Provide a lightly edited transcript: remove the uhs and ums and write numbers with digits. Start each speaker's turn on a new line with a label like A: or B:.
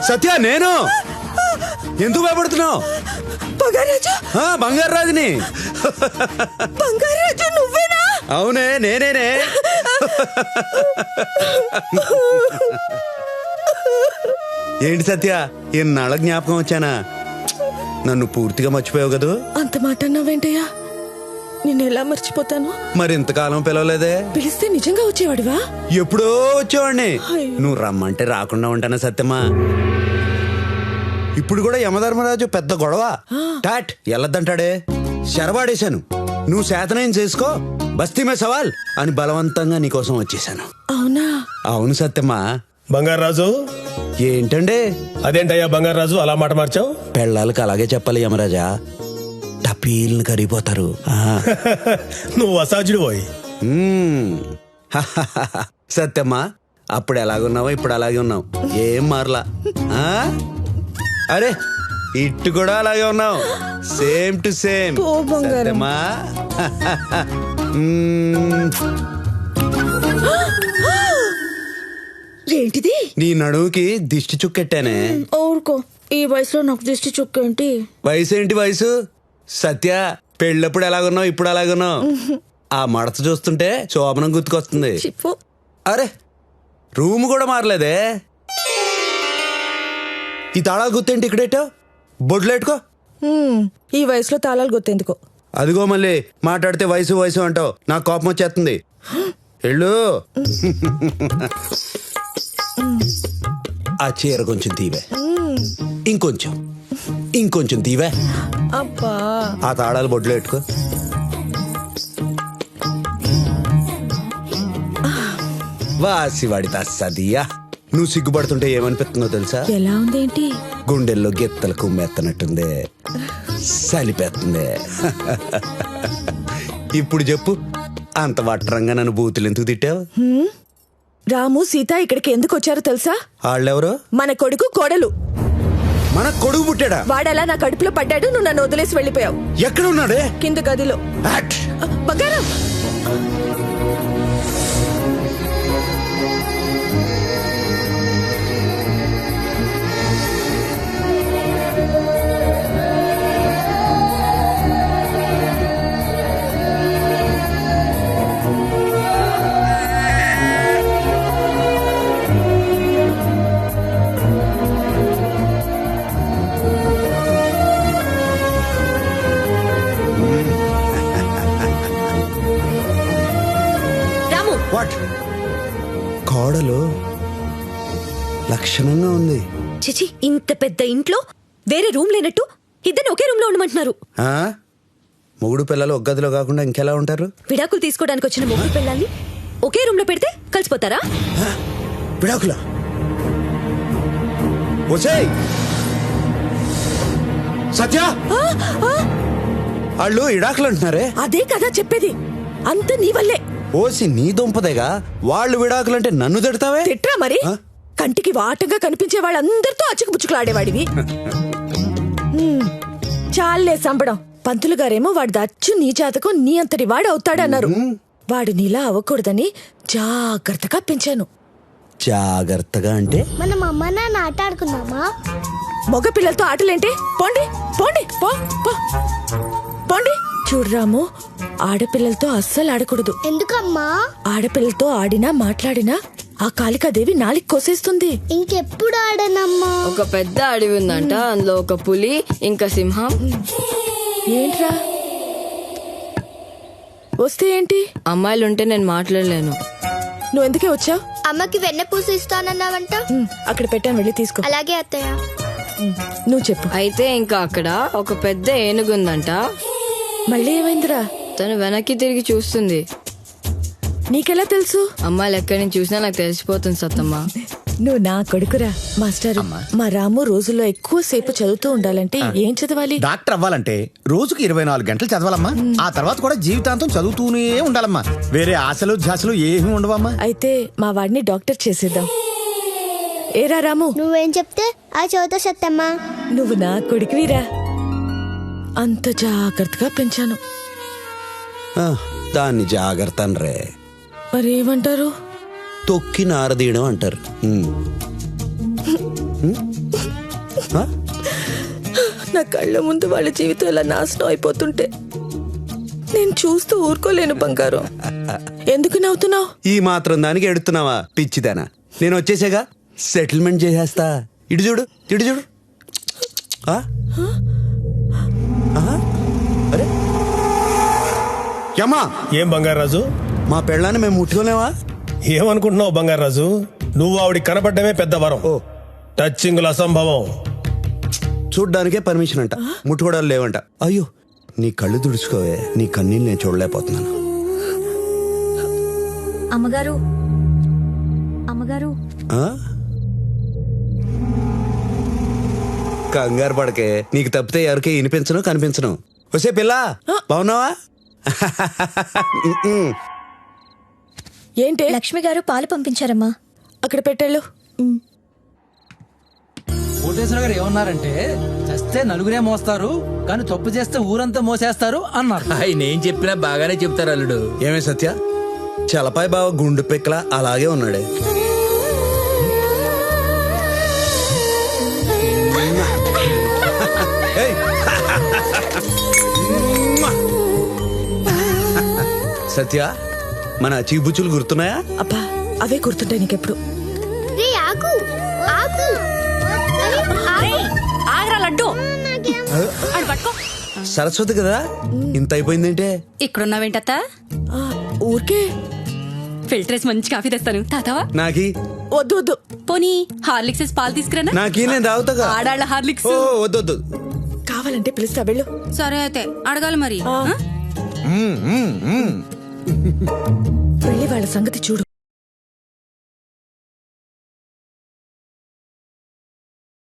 A: సత్య నేను. ఎందుకు భయపడుతున్నావు?
B: బంగారాజు.
A: బంగారు రాజుని.
B: బంగారాజు నువ్వేనా?
A: అవునే నేనేనే. ఏంటి సత్య, ఎన్నాళ్ళ జ్ఞాపకం వచ్చానా? నన్ను పూర్తిగా మర్చిపోయావు కదూ?
B: అంత మాట అన్నావేంటయ్యా? నిన్ను ఎలా మర్చిపోతాను?
A: మరి ఇంతకాలం పిలవలేదే?
B: పిలిస్తే నిజంగా వచ్చేవాడివా?
A: ఎప్పుడో వచ్చేవాడిని.
B: అయ్యో.
A: నువ్వు రమ్మంటే రాకుండా ఉంటానా సత్యమా? ఇప్పుడు కూడా యమధర్మరాజు పెద్ద గొడవ. టాట్ వెళ్ళొద్దంటాడే. శరవాడేశాను. నువ్వు శాతనయం చేసుకో, బస్తీమే సవాల్ అని బలవంతంగా నీకోసం వచ్చేసాను.
B: అవునా?
A: అవును సత్యమా.
C: బంగారాజు.
A: ఏంటండే?
C: అదేంటయ్యా బంగారాజు అలా మాట మార్చావు?
A: పెళ్ళాలకు అలాగే చెప్పాలి యమరాజా, టపీల్ని కరిగిపోతారు.
C: నువ్వు అసాధ్యుడు పోయి.
A: సత్యమ్మా, అప్పుడు ఎలాగున్నావో ఇప్పుడు అలాగే ఉన్నావు, ఏం మారలా. అరే ఇట్టు కూడా అలాగే ఉన్నావు, సేమ్ టు సేమ్. సత్యమ్మా.
B: ఏంటిది?
A: నీ నడువుకి దిష్టి చుక్కెట్టానే.
B: ఊరుకో, ఈ వయసులో నాకు దిష్టి చుక్క ఏంటి?
A: వయసు ఏంటి వయసు? సత్య, పెళ్ళప్పుడు ఎలాగున్నావు ఇప్పుడు అలాగున్నావు. ఆ మడత చూస్తుంటే శోభనం గుర్తుకొస్తుంది. అరే రూమ్ కూడా మారలేదే. ఈ తాళాలు గుర్తేంటి ఇక్కడేటో? బొడ్లు ఎట్టుకో.
B: ఈ వయసులో తాళాలు గుర్తెందుకో?
A: అదిగో మళ్ళీ మాట్లాడితే వయసు వయసు అంటావు, నాకు కోపం వచ్చేస్తుంది. వెళ్ళు. ఆ చీర కొంచెం తీవే, ఇంకొంచెం ఇంకొంచెం తీవే.
B: అబ్బా,
A: ఆ తాళాలు బొడ్లు పెట్టుకో. వాసివాడి తస్సదియా. నువ్వు సిగ్గుపడుతుంటే ఏమనిపిస్తుందో తెలుసా?
B: ఎలా ఉందేంటి?
A: గుండెల్లో గిత్తలు కుమ్మెత్తనట్టుంది, సలిపెత్తుంది. ఇప్పుడు చెప్పు, అంత వట్రంగా నన్ను బూతులు ఎందుకు తిట్టావు?
B: రాము సీత ఇక్కడికి ఎందుకు వచ్చారో తెలుసా?
A: వాళ్ళెవరో?
B: మన కొడుకు కోడలు.
A: మన కొడుకు పుట్టాడా?
B: వాడలా నా కడుపులో పడ్డాడు, నువ్వు నన్ను వదిలేసి వెళ్ళిపోయావు.
A: ఎక్కడ ఉన్నాడే?
B: కింద గదిలో. బంగారం.
A: కోడలు లక్షణంగా ఉంది.
D: చిచి, ఇంత పెద్ద ఇంట్లో వేరే రూమ్ లేనట్టు ఇద్దరు ఒకే రూమ్ లో ఉండమంటున్నారు.
A: మొగుడు పిల్లలు ఒక గదిలో కాకుండా ఇంకెలా ఉంటారు?
D: విడాకులు తీసుకోవడానికి వచ్చిన మొగుడు పిల్లల్ని ఒకే రూమ్ లో పెడితే కలిసిపోతారా?
A: విడాకులా? వచ్చేయ్ సత్య, వాళ్ళు విడాకులు అంటున్నారే.
B: అదే కదా చెప్పేది, అంత నీ వల్లే.
A: ఓసి నీ దుంపదేగా, వాళ్ళు విడాకులంటే నన్ను తిడతావే?
B: తిట్రా మరి. కంటికి వాటంగా కనిపించే వాళ్ళందరితో అచ్చుకుపుచ్చుకులాడేవాడివి. చాలే సంబడం. పంతులు గారేమో వాడి దచ్చు నీ జాతకం నీ అంతటి వాడు అవుతాడన్నారు. వాడు నీలా అవ్వకూడదని జాగ్రత్తగా పెంచాను.
A: జాగ్రత్తగా అంటే?
E: మనం అమ్మ నాన్న ఆట ఆడుకుందామా?
B: మగ పిల్లలతో ఆటలేంటి? పోండి పోండి పో పో పోండి. చూడు రాము, ఆడపిల్లలతో అస్సలు ఆడకూడదు.
E: ఎందుకమ్మా?
B: ఆడపిల్లలతో ఆడినా మాట్లాడినా ఆ కాళికాదేవి నాలికి కోసేస్తుంది.
E: ఇంకెప్పుడు ఆడనమ్మా?
F: ఒక పెద్ద అడవి ఉందంట, అందులో ఒక పులి ఇంకా సింహం.
B: ఏంట్రా వస్తే ఏంటి?
F: అమ్మాయిలుంటే నేను మాట్లాడలేను.
B: నువ్వు ఎందుకే వచ్చావు?
E: అమ్మకి వెన్నపూస ఇస్తానన్నావంట.
B: అక్కడ పెట్టాను, వెళ్ళి తీసుకో.
E: అలాగే అత్తయ్య.
B: నువ్వు చెప్పు.
F: అయితే ఇంకా అక్కడ ఒక పెద్ద ఏనుగు ఉందంట.
B: మళ్ళీ ఏమైందిరా?
F: తను వెనక్కి తిరిగి చూస్తుంది.
B: నీకెలా తెలుసు?
F: అమ్మాయిలు ఎక్కడి నుంచి చూసినా నాకు తెలిసిపోతుంది సత్తమ్మ.
B: నువ్వు నా కొడుకురా. మాస్టర్, మా రాము రోజుల్లో ఎక్కువ సేపు చదువుతూ ఉండాలంటే ఏం చదవాలి?
G: డాక్టర్ అవ్వాలంటే రోజుకి 24 గంటలు చదవాలమ్మా. ఆ తర్వాత కూడా జీవితాంతం చదువుతూనే ఉండాలమ్మా. వేరే ఆశలు ధ్యాసలు ఏమీ ఉండవమ్మా.
B: అయితే మా వాడిని డాక్టర్ చేసేద్దాం. ఏరా రాము,
E: నువ్వేం చెప్తే ఆ చదువుతా సత్తమ్మా.
B: నువ్వు నా కొడుకువిరా. అంత జాగ్రత్తగా పెంచాను.
A: దాన్ని జాగ్రత్త అనరే.
B: మరేమంటారు?
A: తొక్కి నారదీయడం అంటారు. ఆ?
B: నా కళ్ళ ముందు వాళ్ళ జీవితం ఇలా నాశనం అయిపోతుంటే నేను చూస్తూ ఊరుకోలేను బంగారం. ఎందుకు నవ్వుతున్నావు?
A: ఈ మాత్రం దానికి ఎడుతున్నావా పిచ్చిదానా? నేను వచ్చేసాగా, సెటిల్మెంట్ చేసేస్తా. ఇటు చూడు, ఇటు చూడు. ఆ? ఆహా. అరే యమ్మా,
C: ఏం బంగారాజు
A: మా పెళ్ళాన్ని మేము ముట్టుకోలేవా?
C: ఏమనుకుంటున్నావు బంగారాజు? నువ్వు ఆవిడ కనపడ్డమే పెద్ద వరం.
A: ఓ,
C: టచ్చింగుల అసంభవం.
A: చూడ్డానికే పర్మిషన్ అంట, ముట్టుకోవడాలు లేవంట. అయ్యో, నీ కళ్ళు తుడుచుకోవే, నీ కన్నీళ్ళు నేను చూడలేకపోతున్నాను.
D: అమ్మగారు అమ్మగారు
A: ఆ? కంగారు పడకే, నీకు తప్పితే ఎవరికి వినిపించను కనిపించను. వసే పిల్ల, బాగున్నావా?
B: ఏంటే?
D: లక్ష్మి గారు పాలు పంపించారమ్మా.
B: అక్కడ పెట్టేళ్ళు.
H: కోటేశ్వర గారు ఏమన్నారంటే, చస్తే నలుగురే మోస్తారు కానీ తప్పు చేస్తే ఊరంతా మోసేస్తారు అన్నారు.
I: ఆయన ఏం చెప్పినా బాగానే చెప్తారు అల్లుడు.
A: ఏమే సత్య, చలపాయి బావ గుండు పెక్కల అలాగే ఉన్నాడే. ఏయ్. సత్య, మన చీబుచ్చులు గుర్తున్నాయా?
B: అబ్బా, అవే గుర్తుంటాయి నీకెప్పుడు.
E: రే ఆకు ఆకు అరే, ఆకు.
D: ఆగరా లడ్డు.
A: సరస్వతి కదా, ఇంత అయిపోయిందంటే.
D: ఇక్కడున్నావేంటత్త?
B: ఆ, ఊరికే.
D: ఫిల్టర్స్ మంచి కాఫీ తెస్తాను తాతావా?
A: నాకి
B: వద్దు వద్దు.
D: పోనీ హార్లిక్స్ పాలు తీసుకురానా?
A: నాకి నేను తాగుతాగా.
D: ఆడాళ్ళ హార్లిక్స్.
A: ఓ, వద్దు వద్దు.
B: కావాలంటే పిలుస్తా, వెళ్ళు.
D: సరే అయితే అడగాలి మరి.
B: వెళ్ళి వాళ్ళ సంగతి చూడు.